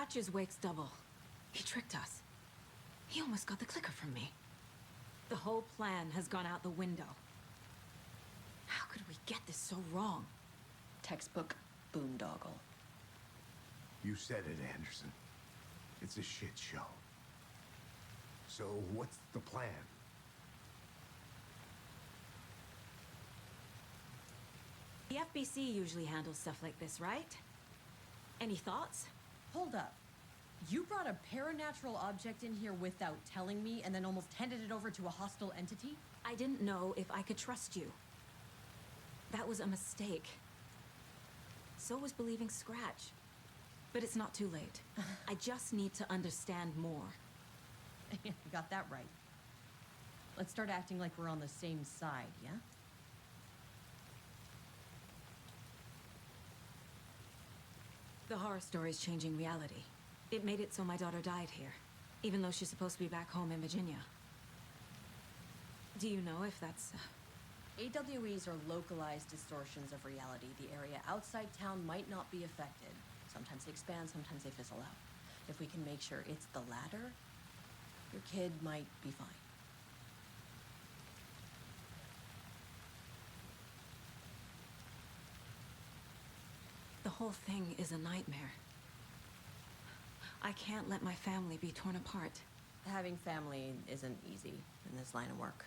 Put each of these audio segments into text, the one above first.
Scratch is Wake's double. He tricked us. He almost got the clicker from me. The whole plan has gone out the window. How could we get this so wrong? Textbook boondoggle. You said it, Anderson. It's a shit show. So what's the plan? The FBC usually handles stuff like this, right? Any thoughts? Hold up. You brought a paranatural object in here without telling me and then almost handed it over to a hostile entity? I didn't know if I could trust you. That was a mistake. So was believing Scratch. But it's not too late. I just need to understand more. You got that right. Let's start acting like we're on the same side, yeah? The horror story's changing reality. It made it so my daughter died here, even though she's supposed to be back home in Virginia. Do you know if that's... AWEs are localized distortions of reality. The area outside town might not be affected. Sometimes they expand, sometimes they fizzle out. If we can make sure it's the latter, your kid might be fine. The whole thing is a nightmare. I can't let my family be torn apart. Having family isn't easy in this line of work.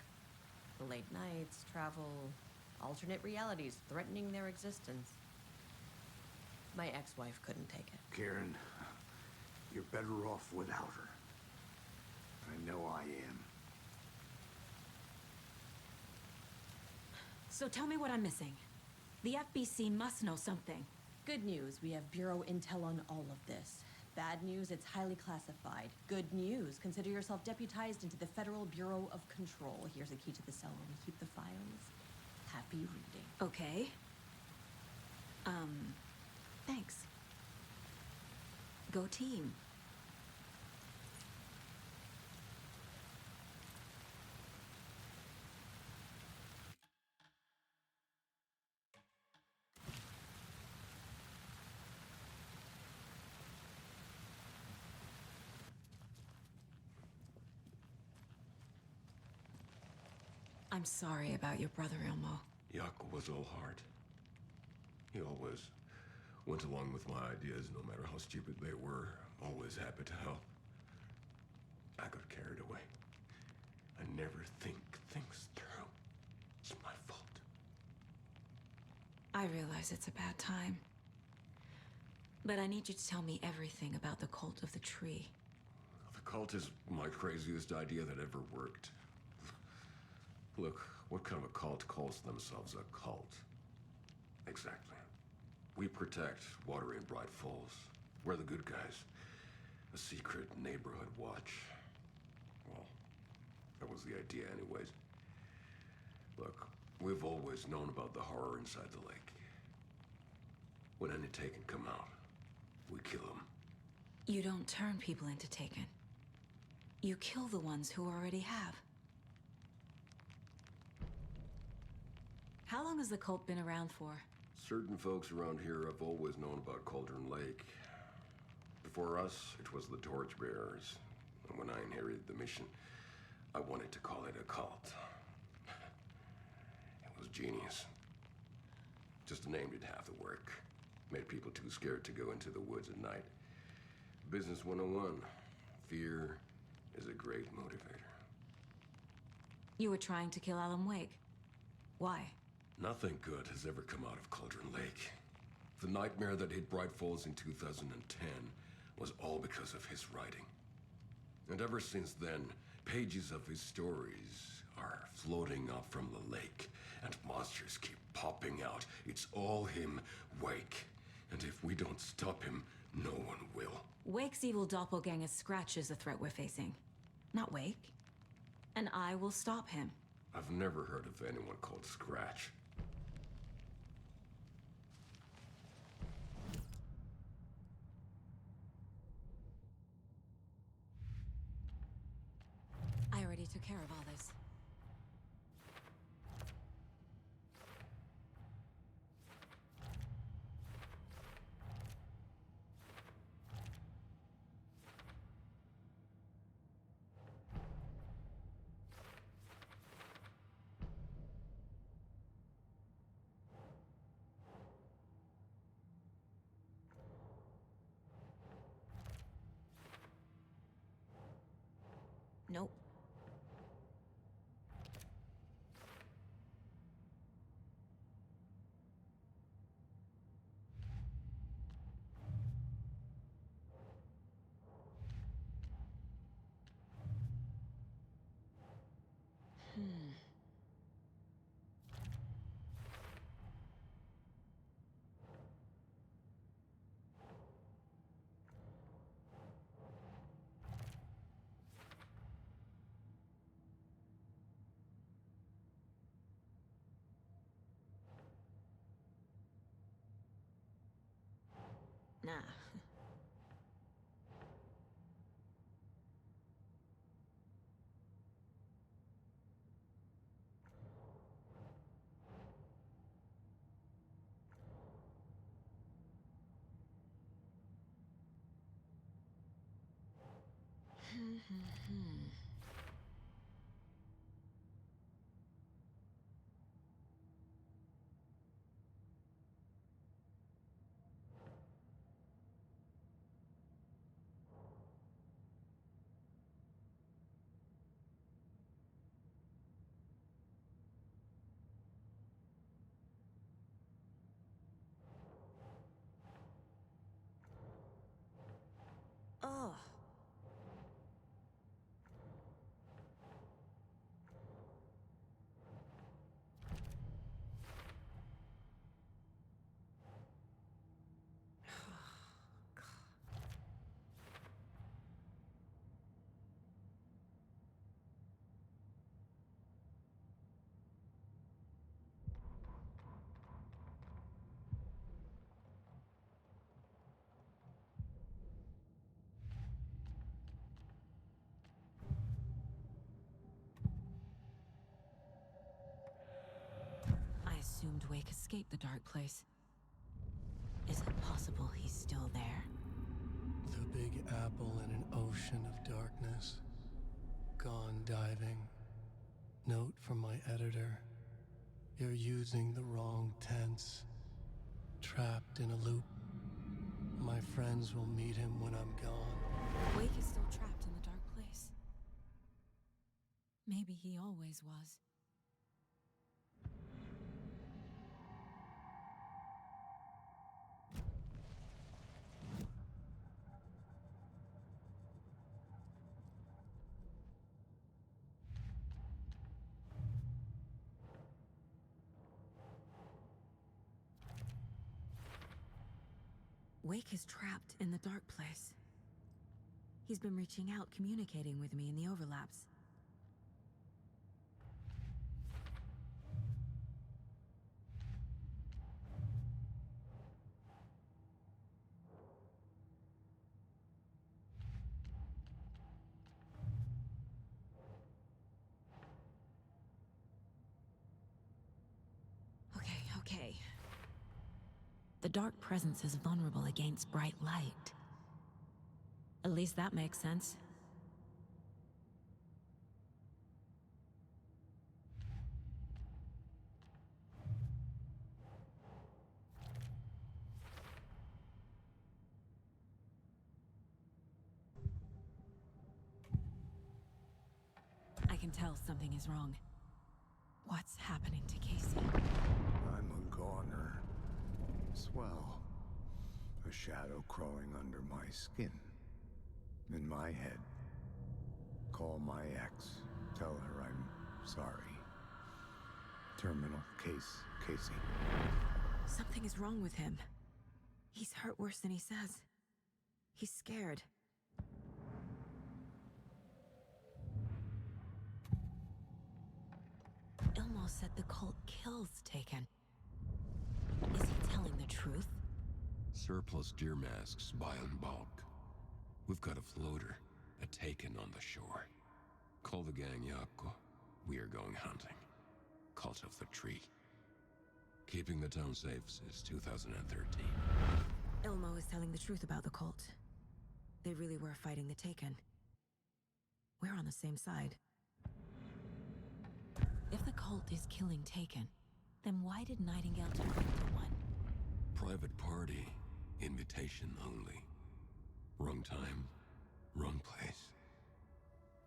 The late nights, travel, alternate realities threatening their existence. My ex-wife couldn't take it. Karen, you're better off without her. I know I am. So tell me what I'm missing. The FBC must know something. Good news, we have Bureau intel on all of this. Bad news, it's highly classified. Good news, consider yourself deputized into the Federal Bureau of Control. Here's a key to the cell where we keep the files. Happy reading. Okay. Thanks. Go team. I'm sorry about your brother, Ilmo. Yaakov was all heart. He always went along with my ideas, no matter how stupid they were. Always happy to help. I got carried away. I never think things through. It's my fault. I realize it's a bad time. But I need you to tell me everything about the Cult of the Tree. The cult is my craziest idea that ever worked. Look, what kind of a cult calls themselves a cult? Exactly. We protect Water in Bright Falls. We're the good guys. A secret neighborhood watch. Well, that was the idea anyways. Look, we've always known about the horror inside the lake. When any Taken come out, we kill them. You don't turn people into Taken. You kill the ones who already have. How long has the cult been around for? Certain folks around here have always known about Cauldron Lake. Before us, it was the Torchbearers. And when I inherited the mission, I wanted to call it a cult. It was genius. Just the name did half the work. Made people too scared to go into the woods at night. Business 101. Fear is a great motivator. You were trying to kill Alan Wake. Why? Nothing good has ever come out of Cauldron Lake. The nightmare that hit Bright Falls in 2010 was all because of his writing. And ever since then, pages of his stories are floating up from the lake, and monsters keep popping out. It's all him, Wake. And if we don't stop him, no one will. Wake's evil doppelganger Scratch is the threat we're facing. Not Wake. And I will stop him. I've never heard of anyone called Scratch. I already took care of all this. Nah. Oh. I assumed Wake escaped the dark place. Is it possible he's still there? The Big Apple in an ocean of darkness. Gone diving. Note from my editor. You're using the wrong tense. Trapped in a loop. My friends will meet him when I'm gone. Wake is still trapped in the dark place. Maybe he always was. Wake is trapped in the dark place. He's been reaching out, communicating with me in the overlaps. Okay. The dark presence is vulnerable against bright light. At least that makes sense. I can tell something is wrong. What's happening to Casey? I'm a goner. Swell. A shadow crawling under my skin. In my head. Call my ex. Tell her I'm sorry. Terminal case, Casey. Something is wrong with him. He's hurt worse than he says. He's scared. Ilmo said the cult kills Taken. Is he telling the truth? Surplus deer masks buy in bulk. We've got a floater, a Taken on the shore. Call the gang Yako. We are going hunting. Cult of the Tree. Keeping the town safe since 2013. Ilmo is telling the truth about the cult. They really were fighting the Taken. We're on the same side. If the cult is killing Taken, then why did Nightingale turn into one? Private party. Invitation only. Wrong time, wrong place.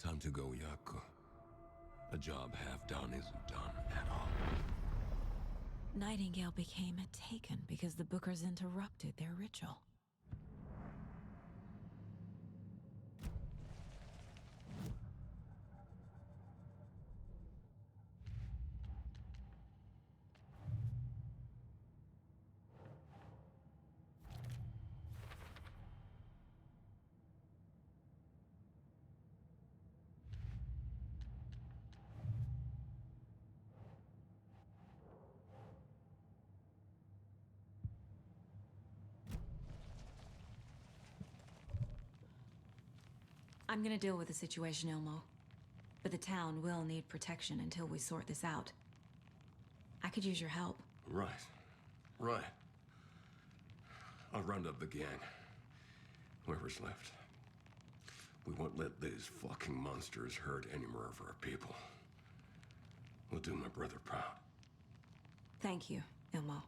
Time to go, Yako. A job half done isn't done at all. Nightingale became a Taken because the Bookers interrupted their ritual. I'm gonna deal with the situation, Ilmo. But the town will need protection until we sort this out. I could use your help. Right. Right. I'll round up the gang. Whoever's left. We won't let these fucking monsters hurt any more of our people. We'll do my brother proud. Thank you, Ilmo.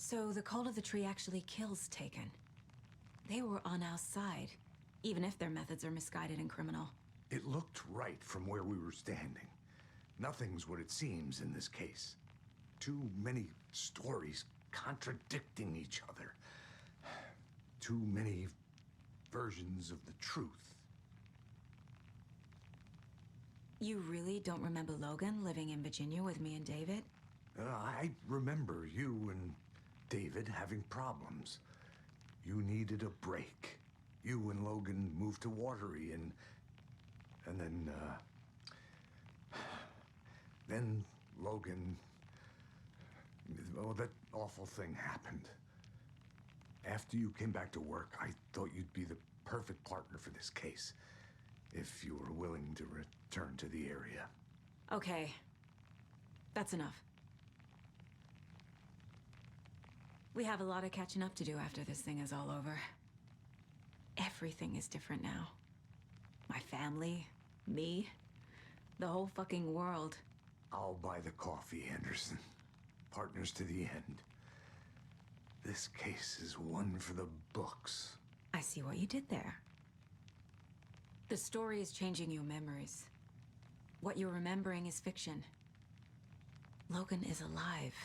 So the Cult of the Tree actually kills Taken. They were on our side, even if their methods are misguided and criminal. It looked right from where we were standing. Nothing's what it seems in this case. Too many stories contradicting each other. Too many versions of the truth. You really don't remember Logan living in Virginia with me and David? I remember you and David having problems. You needed a break. You and Logan moved to Watery and then Logan, oh, that awful thing happened. After you came back to work, I thought you'd be the perfect partner for this case, if you were willing to return to the area. Okay. That's enough. We have a lot of catching up to do after this thing is all over. Everything is different now. My family, me, the whole fucking world. I'll buy the coffee, Anderson. Partners to the end. This case is one for the books. I see what you did there. The story is changing your memories. What you're remembering is fiction. Logan is alive.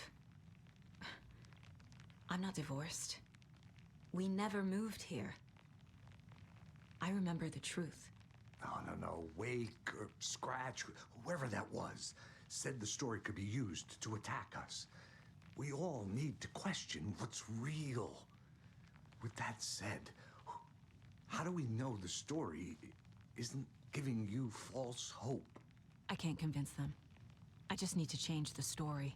I'm not divorced. We never moved here. I remember the truth. No. Wake or Scratch, whoever that was, said the story could be used to attack us. We all need to question what's real. With that said, how do we know the story isn't giving you false hope? I can't convince them. I just need to change the story.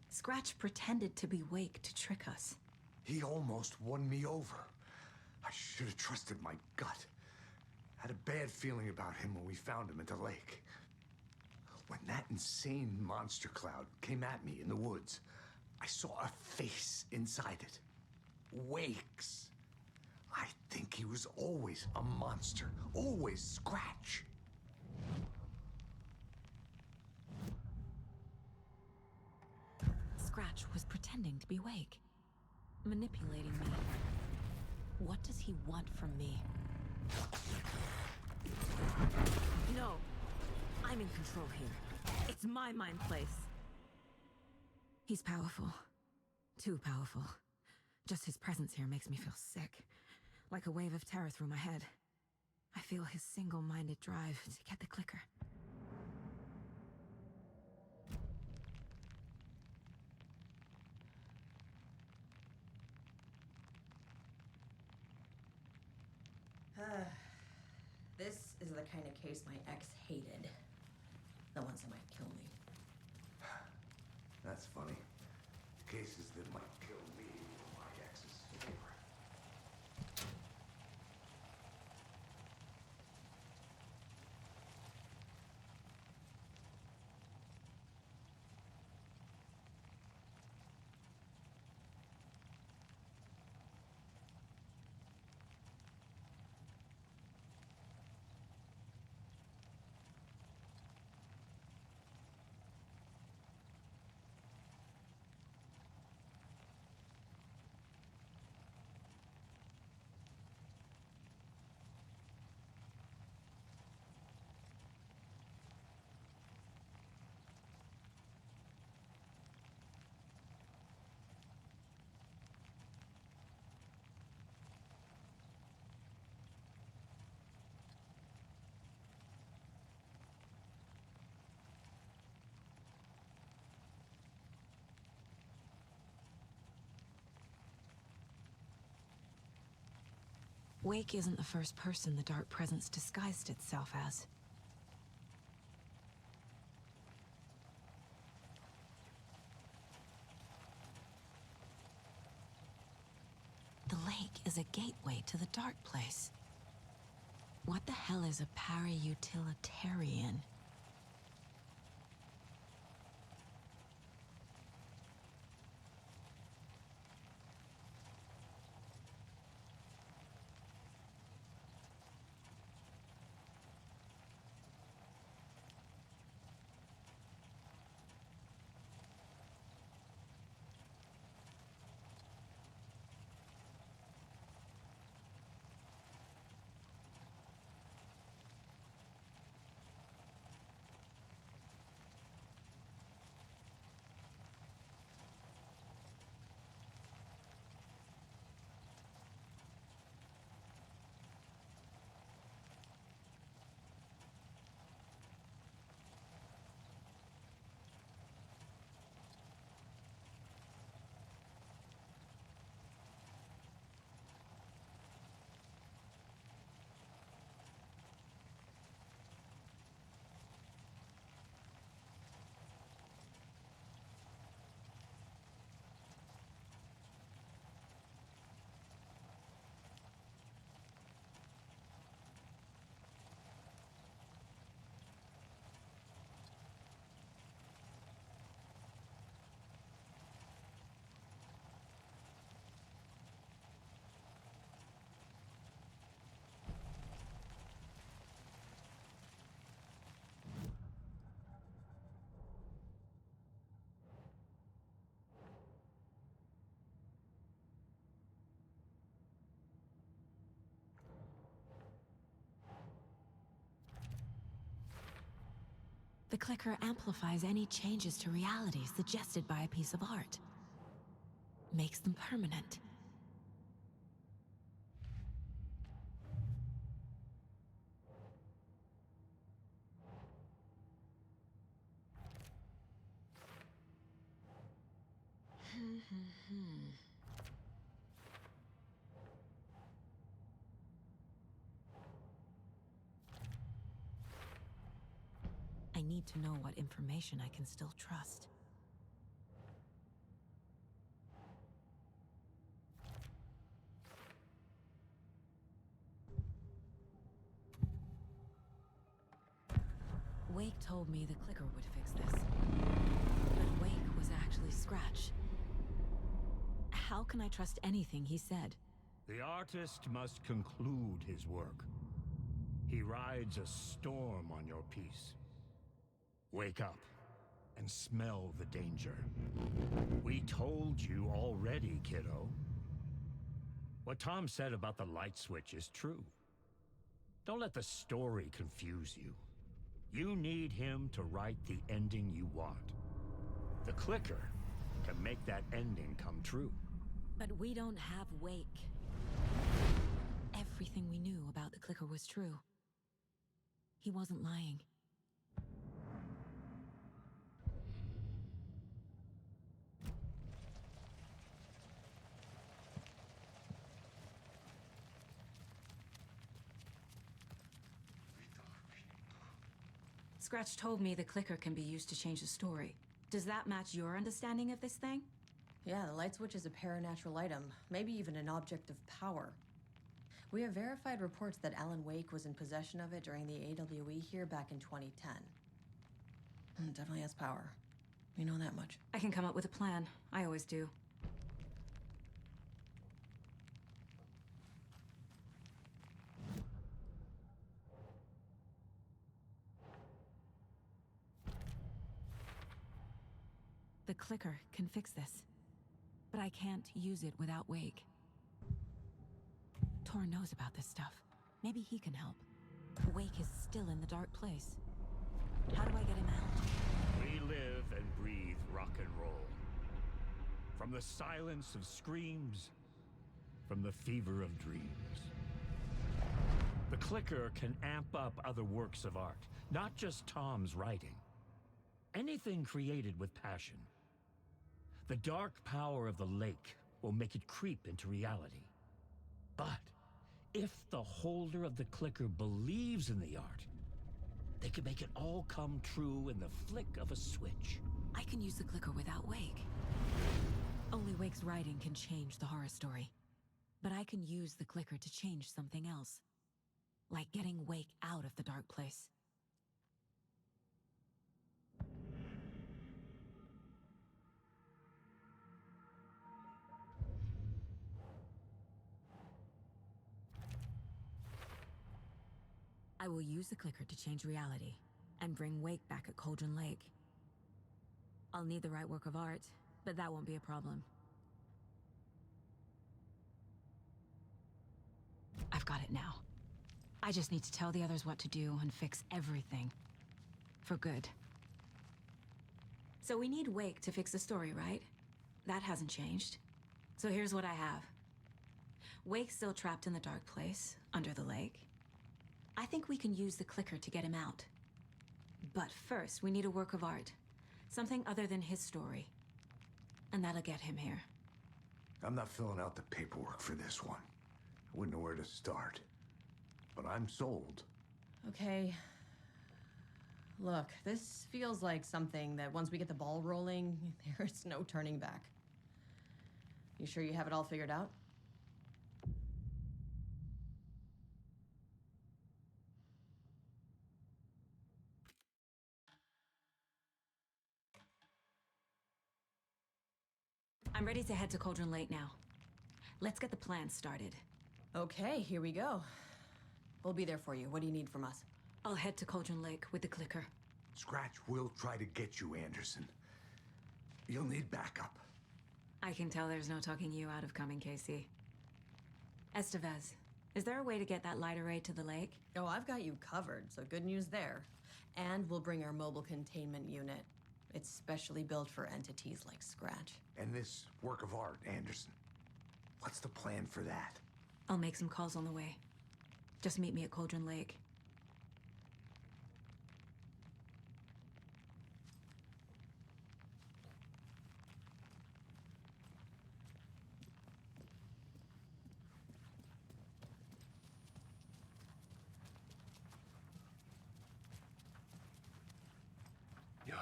Scratch pretended to be Wake to trick us. He almost won me over. I should have trusted my gut. Had a bad feeling about him when we found him at the lake. When that insane monster cloud came at me in the woods, I saw a face inside it. Wake's. I think he was always a monster. Always Scratch. Scratch was pretending to be Wake. Manipulating me. What does he want from me? No! I'm in control here. It's my mind place. He's powerful. Too powerful. Just his presence here makes me feel sick. Like a wave of terror through my head. I feel his single-minded drive to get the clicker. This is the kind of case my ex hated. The ones that might kill me. That's funny. Cases that might kill me were my ex's favorite. Wake isn't the first person the Dark Presence disguised itself as. The lake is a gateway to the Dark Place. What the hell is a para-utilitarian? The clicker amplifies any changes to reality suggested by a piece of art. Makes them permanent. I need to know what information I can still trust. Wake told me the clicker would fix this. But Wake was actually Scratch. How can I trust anything he said? The artist must conclude his work. He rides a storm on your piece. Wake up and smell the danger. We told you already, kiddo. What Tom said about the light switch is true. Don't let the story confuse you. You need him to write the ending you want. The clicker can make that ending come true. But we don't have Wake. Everything we knew about the clicker was true. He wasn't lying. Scratch told me the clicker can be used to change the story. Does that match your understanding of this thing? Yeah, the light switch is a paranatural item, maybe even an object of power. We have verified reports that Alan Wake was in possession of it during the AWE here back in 2010. It definitely has power. We know that much. I can come up with a plan. I always do. The clicker can fix this. But I can't use it without Wake. Tor knows about this stuff. Maybe he can help. Wake is still in the Dark Place. How do I get him out? We live and breathe rock and roll. From the silence of screams, from the fever of dreams. The clicker can amp up other works of art, not just Tom's writing. Anything created with passion. The dark power of the lake will make it creep into reality. But if the holder of the clicker believes in the art, they can make it all come true in the flick of a switch. I can use the clicker without Wake. Only Wake's writing can change the horror story. But I can use the clicker to change something else. Like getting Wake out of the dark place. I will use the clicker to change reality and bring Wake back at Cauldron Lake. I'll need the right work of art, but that won't be a problem. I've got it now. I just need to tell the others what to do and fix everything. For good. So we need Wake to fix the story, right? That hasn't changed. So here's what I have. Wake's still trapped in the dark place, under the lake. I think we can use the clicker to get him out. But first, we need a work of art. Something other than his story. And that'll get him here. I'm not filling out the paperwork for this one. I wouldn't know where to start. But I'm sold. Okay. Look, this feels like something that once we get the ball rolling, there's no turning back. You sure you have it all figured out? I'm ready to head to Cauldron Lake now. Let's get the plan started. Okay, here we go. We'll be there for you. What do you need from us? I'll head to Cauldron Lake with the clicker. Scratch will try to get you, Anderson. You'll need backup. I can tell there's no talking you out of coming, Casey. Estevez, is there a way to get that light array to the lake? Oh, I've got you covered, so good news there. And we'll bring our mobile containment unit. It's specially built for entities like Scratch. And this work of art, Anderson. What's the plan for that? I'll make some calls on the way. Just meet me at Cauldron Lake. Yuck.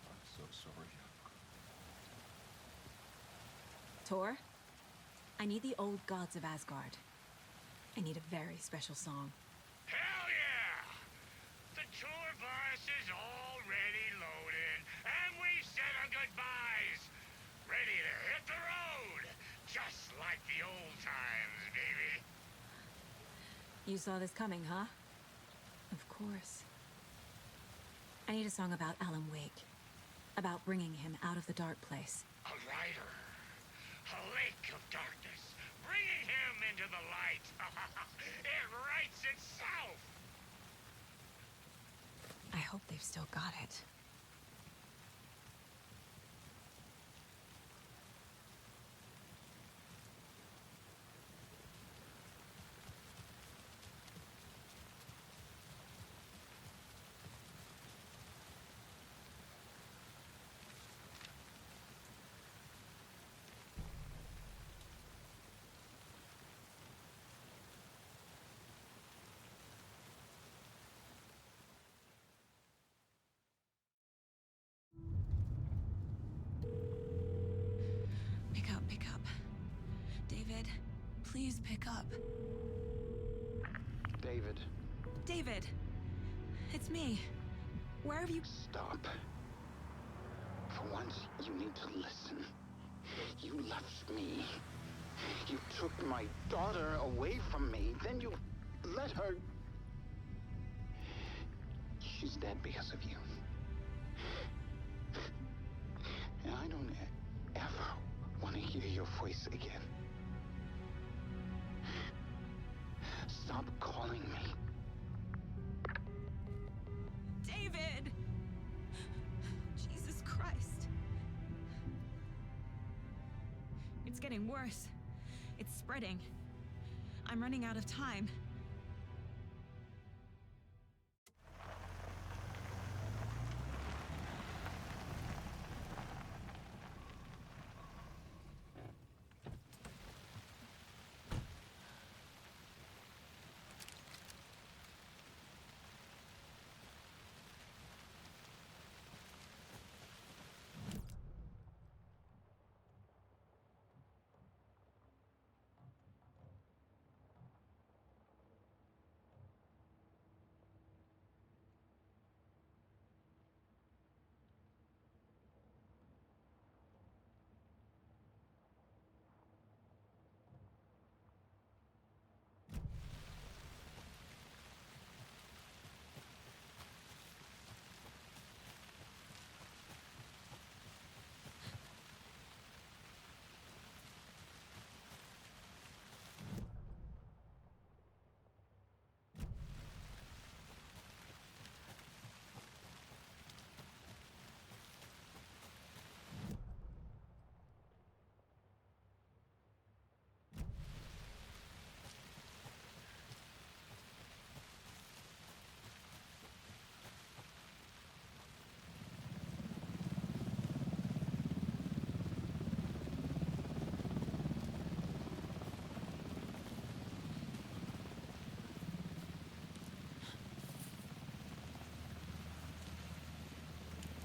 I'm so sorry. Tor, I need the old gods of Asgard. I need a very special song. Hell yeah! The tour bus is already loaded, and we've said our goodbyes. Ready to hit the road, just like the old times, baby. You saw this coming, huh? Of course. I need a song about Alan Wake. About bringing him out of the dark place. A rider. A lake of darkness. Bringing him into the light. It writes itself. I hope they've still got it. Pick up. David, please pick up. David, David! It's me. Where have you... stop. For once, you need to listen. You left me. You took my daughter away from me. Then you let her... She's dead because of you. And I don't ever want to hear your voice again. Stop calling me. David! Jesus Christ. It's getting worse. It's spreading. I'm running out of time.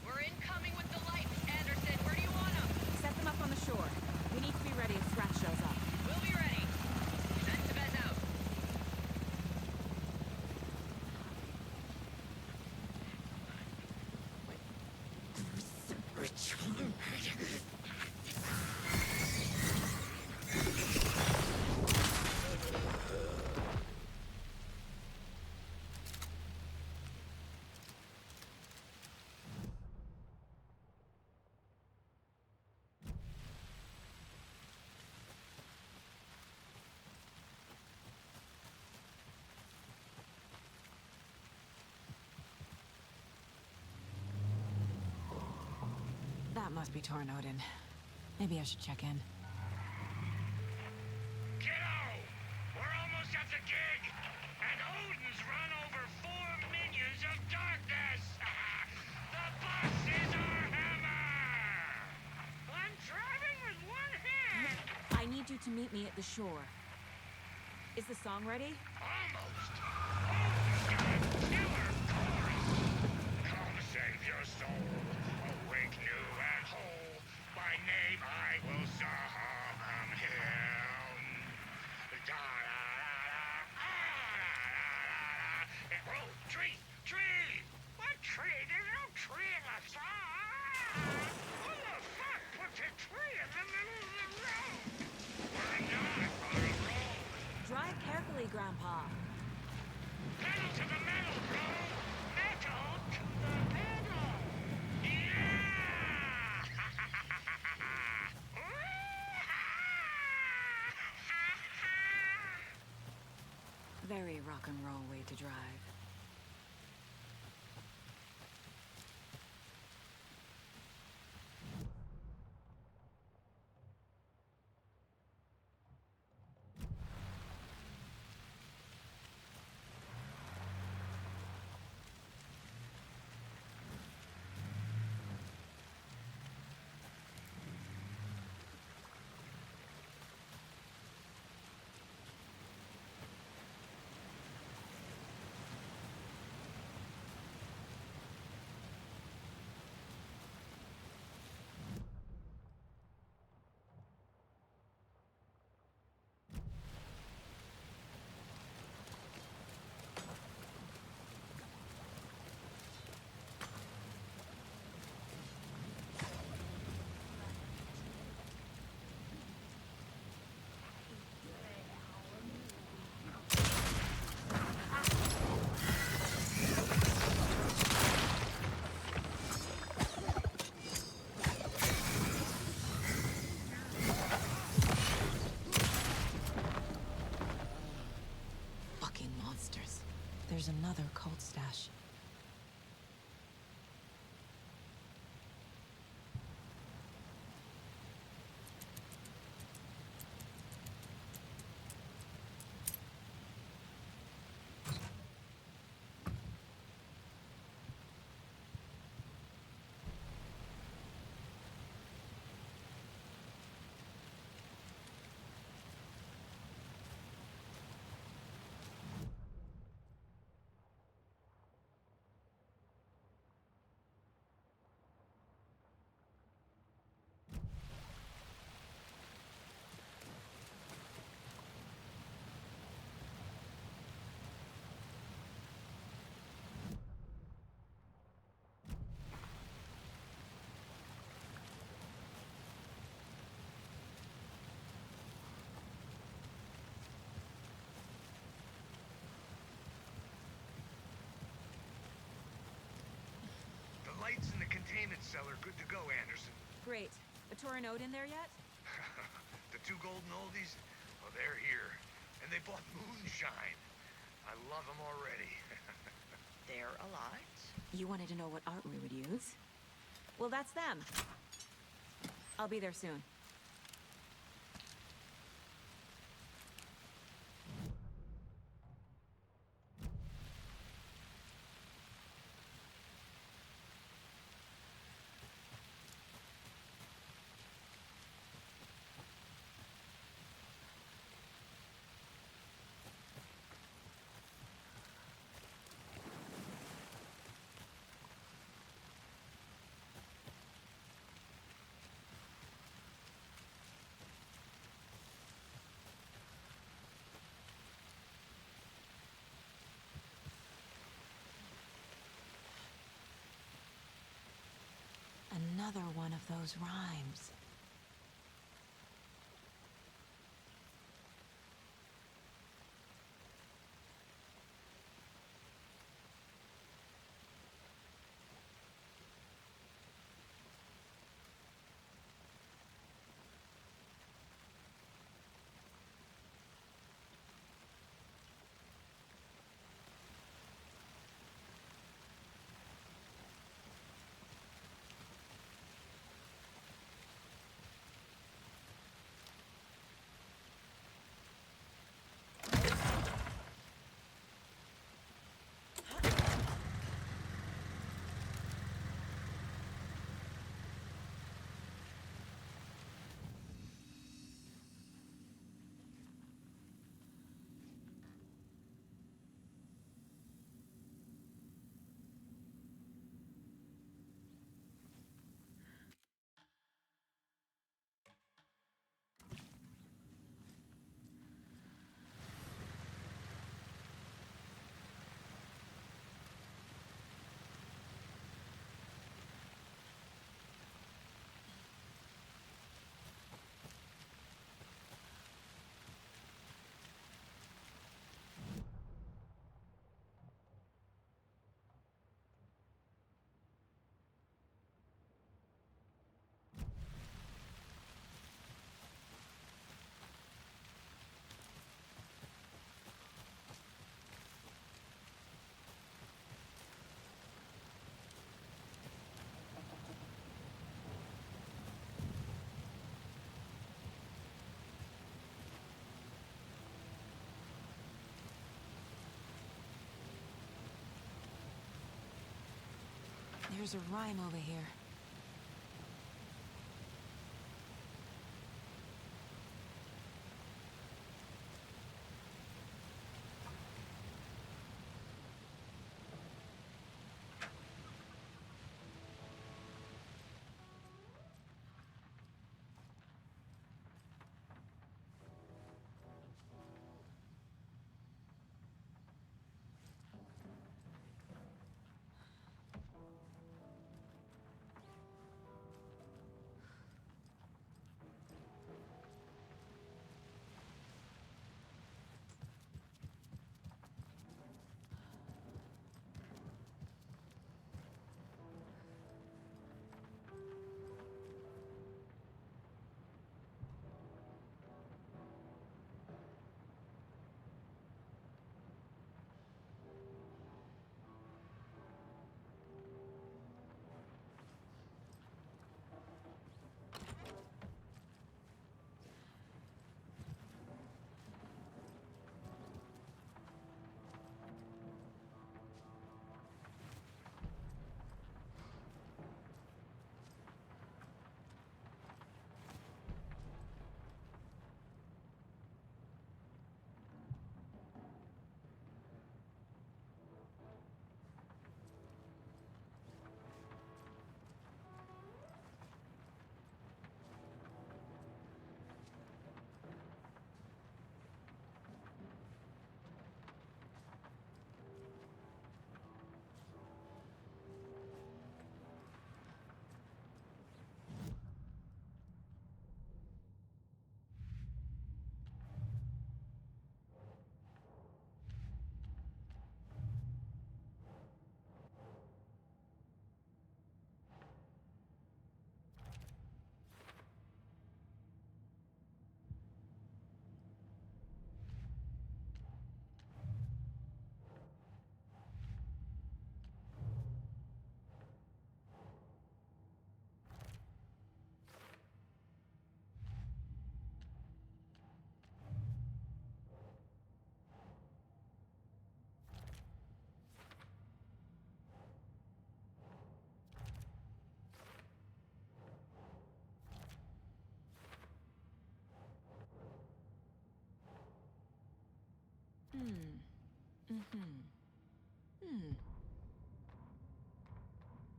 We're incoming with the lights, Anderson. Where do you want them? Set them up on the shore. We need to be ready if Scratch shows up. We'll be ready. Send Tevez out. That must be Torn Odin. Maybe I should check in. Kiddo! We're almost at the gig! And Odin's run over 4 minions of darkness! The boss is our hammer! I'm driving with one hand! I need you to meet me at the shore. Is the song ready? Almost! Odin's got a killer chorus! Come save your soul, awake new and whole. By name I will summon him. Da-da-da-da, oh, tree! Tree! What tree? There's no tree in the song! Who the fuck puts a tree in the middle of the road? We're not on a road! Drive carefully, Grandpa. Pedal to the metal, bro! Metal to the metal! Yeah! Very rock and roll way to drive. There's another cult stash. entertainment cellar good to go, Anderson. Great. A Torinode in there yet? The two golden oldies? Oh, they're here. And they bought moonshine. I love them already. They're alive? You wanted to know what art we would use? Well, that's them. I'll be there soon. Another one of those rhymes. There's a rhyme over here.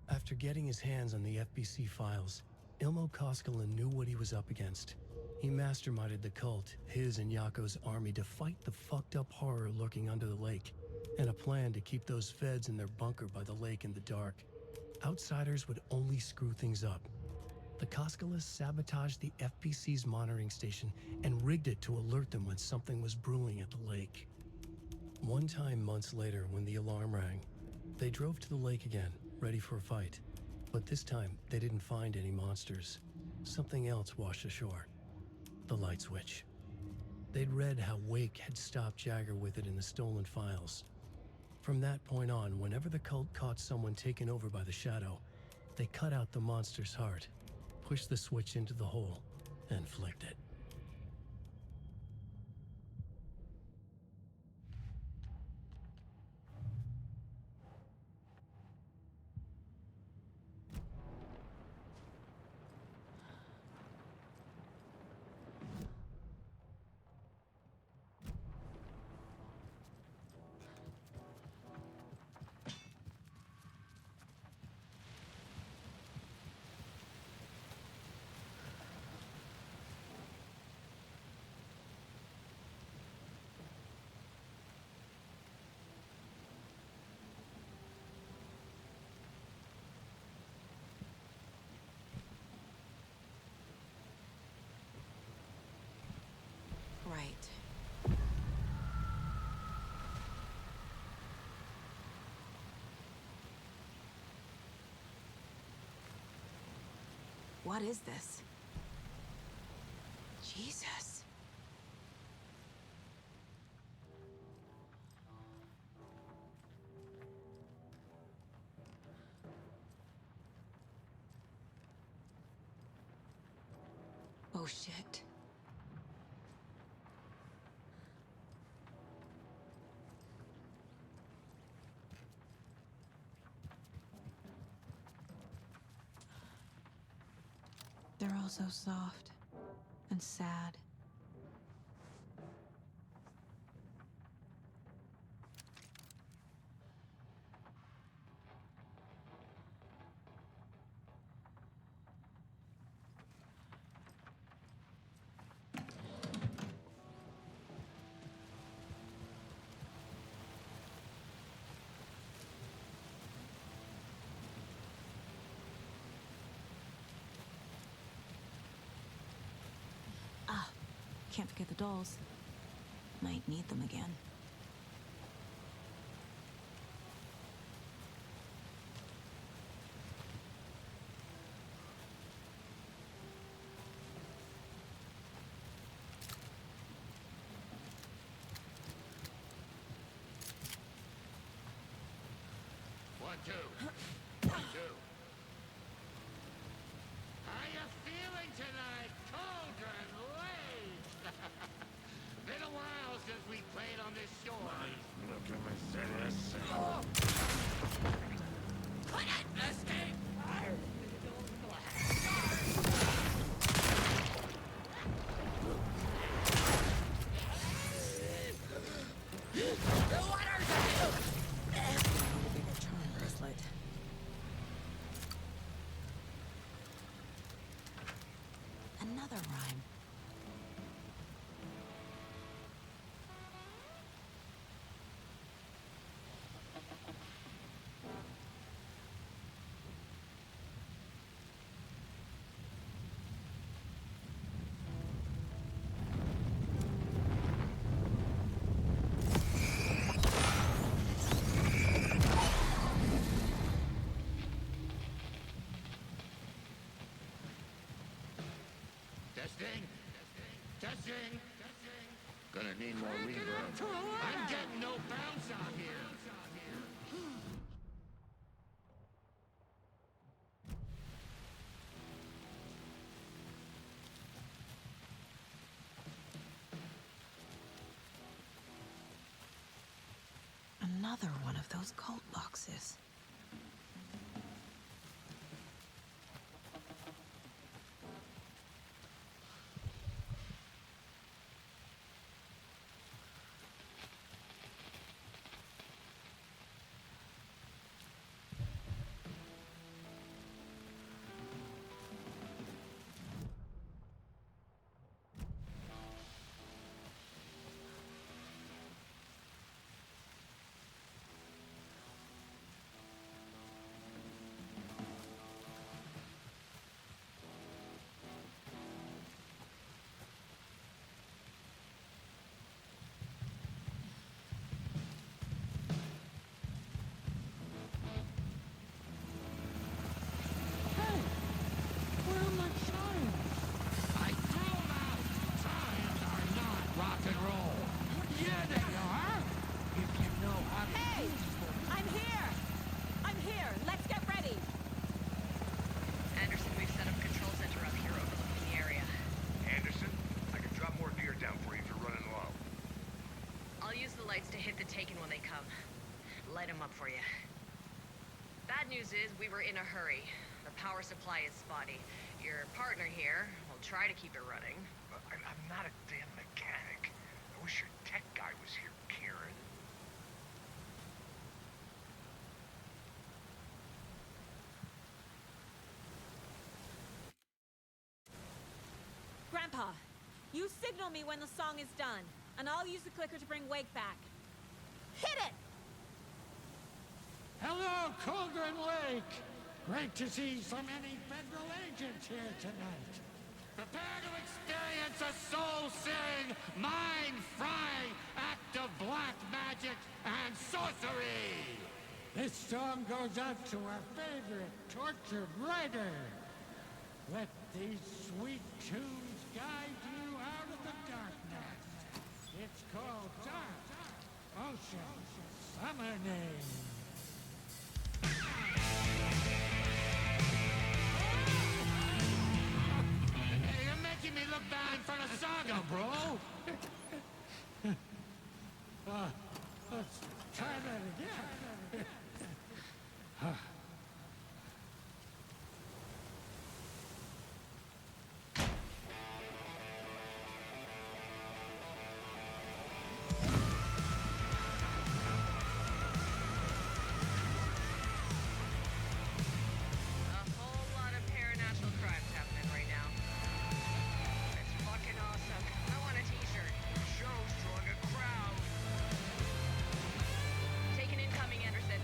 After getting his hands on the FBC files, Ilmo Koskelen knew what he was up against. He masterminded the cult, his and Yako's army, to fight the fucked up horror lurking under the lake, and a plan to keep those feds in their bunker by the lake in the dark. Outsiders would only screw things up. The Koskelas sabotaged the FBC's monitoring station and rigged it to alert them when something was brewing at the lake. One time months later, when the alarm rang, they drove to the lake again, ready for a fight. But this time, they didn't find any monsters. Something else washed ashore. The light switch. They'd read how Wake had stopped Jagger with it in the stolen files. From that point on, whenever the cult caught someone taken over by the Shadow, they cut out the monster's heart, pushed the switch into the hole, and flicked it. Right. What is this? Jesus. Oh, shit. They're all so soft and sad. Can't forget the dolls. Might need them again. One, two. One, two. How you feeling tonight, Cauldron Lake? Been a while since we played on this shore. Look at my service. Couldn't escape! Another rhyme. Testing. Testing. Gonna need more reverb. I'm getting no bounce out here. Another one of those cult boxes. use the lights to hit the Taken when they come. Light them up for you. Bad news is, we were in a hurry. The power supply is spotty. Your partner here will try to keep it running. I'm not a damn mechanic. I wish your tech guy was here, Karen. Grandpa, you signal me when the song is done, and I'll use the clicker to bring Wake back. Hit it! Hello, Cauldron Lake! Great to see so many federal agents here tonight. Prepare to experience a soul-searing, mind-frying act of black magic and sorcery! This song goes out to our favorite tortured writer. Let these sweet tunes guide you out of the darkness. It's called Dark Ocean Summoning. Hey, you're making me look bad in front of Saga, bro. Let's try that again. A whole lot of paranatural crimes happening right now. It's fucking awesome. I want a t-shirt. Show's drawing a crowd. Taken incoming, Anderson.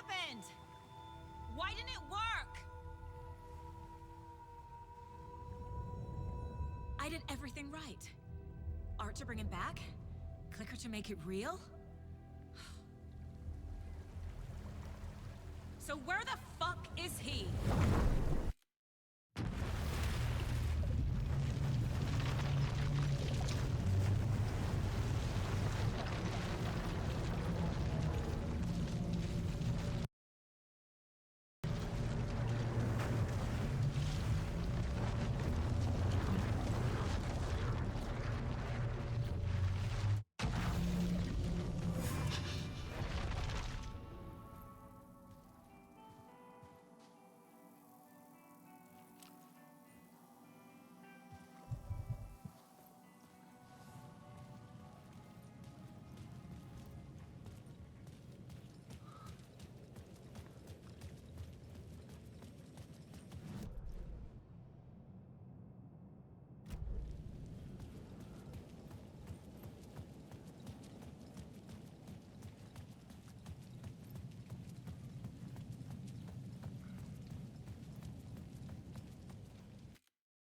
happened? Why didn't it work? I did everything right. Art to bring him back? Clicker to make it real?